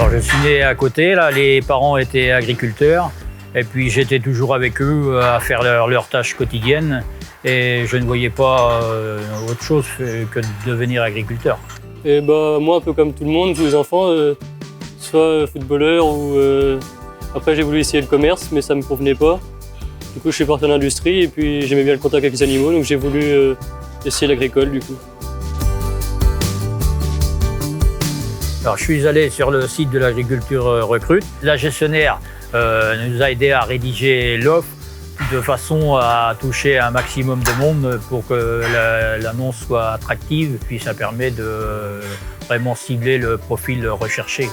Alors, je suis né à côté, là, les parents étaient agriculteurs. Et puis j'étais toujours avec eux à faire leurs tâches quotidiennes. Et je ne voyais pas autre chose que de devenir agriculteur. Et moi, un peu comme tout le monde, tous les enfants, soit footballeur ou... Après, j'ai voulu essayer le commerce, mais ça ne me convenait pas. Du coup, je suis parti en industrie et puis j'aimais bien le contact avec les animaux, donc j'ai voulu essayer l'agricole du coup. Alors, je suis allé sur le site de l'agriculture recrute. La gestionnaire nous a aidé à rédiger l'offre de façon à toucher un maximum de monde pour que l'annonce soit attractive. Puis ça permet de vraiment cibler le profil recherché.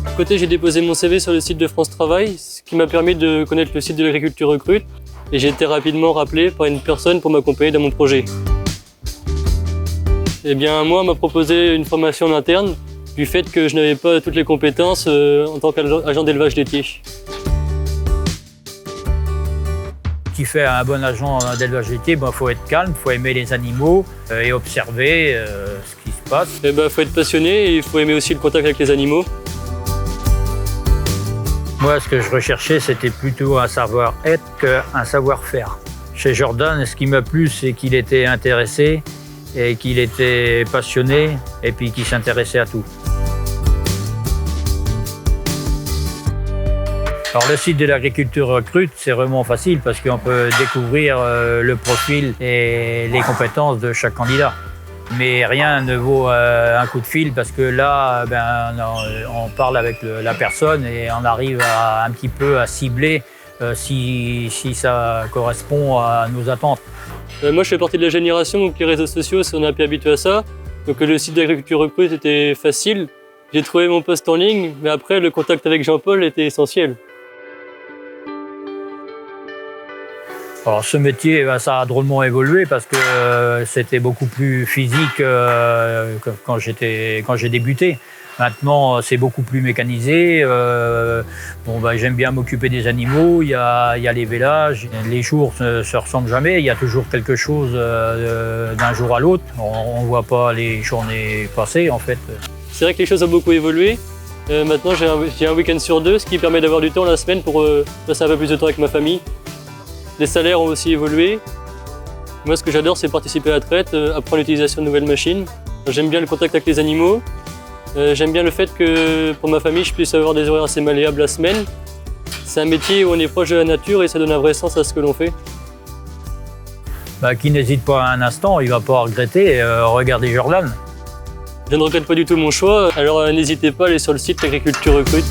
À côté, j'ai déposé mon CV sur le site de France Travail, ce qui m'a permis de connaître le site de l'agriculture recrute. Et j'ai été rapidement rappelé par une personne pour m'accompagner dans mon projet. Eh bien, moi, on m'a proposé une formation en interne du fait que je n'avais pas toutes les compétences en tant qu'agent d'élevage laitier. Ce qui fait un bon agent d'élevage laitier, il faut être calme, il faut aimer les animaux et observer ce qui se passe. Il faut être passionné et il faut aimer aussi le contact avec les animaux. Moi, ce que je recherchais, c'était plutôt un savoir-être qu'un savoir-faire. Chez Jordan, ce qui m'a plu, c'est qu'il était intéressé et qu'il était passionné et puis qu'il s'intéressait à tout. Alors le site de l'agriculture recrute, c'est vraiment facile parce qu'on peut découvrir le profil et les compétences de chaque candidat. Mais rien ne vaut un coup de fil parce que là, on parle avec la personne et on arrive un petit peu à cibler si ça correspond à nos attentes. Moi, je fais partie de la génération où les réseaux sociaux, on est un peu habitué à ça. Donc le site d'agriculture recrute était facile. J'ai trouvé mon poste en ligne, mais après, le contact avec Jean-Paul était essentiel. Alors ce métier, ça a drôlement évolué parce que c'était beaucoup plus physique que quand j'ai débuté. Maintenant, c'est beaucoup plus mécanisé. J'aime bien m'occuper des animaux. Il y a les vélages. Les jours ne se ressemblent jamais. Il y a toujours quelque chose d'un jour à l'autre. On ne voit pas les journées passer, en fait. C'est vrai que les choses ont beaucoup évolué. Maintenant, j'ai un week-end sur 2, ce qui permet d'avoir du temps la semaine pour passer un peu plus de temps avec ma famille. Les salaires ont aussi évolué. Moi, ce que j'adore, c'est participer à la traite, apprendre l'utilisation de nouvelles machines. J'aime bien le contact avec les animaux. J'aime bien le fait que pour ma famille, je puisse avoir des horaires assez malléables la semaine. C'est un métier où on est proche de la nature et ça donne un vrai sens à ce que l'on fait. Qui n'hésite pas un instant, il ne va pas regretter. Regardez Jordan. Je ne regrette pas du tout mon choix, alors n'hésitez pas à aller sur le site Agriculture Recrute.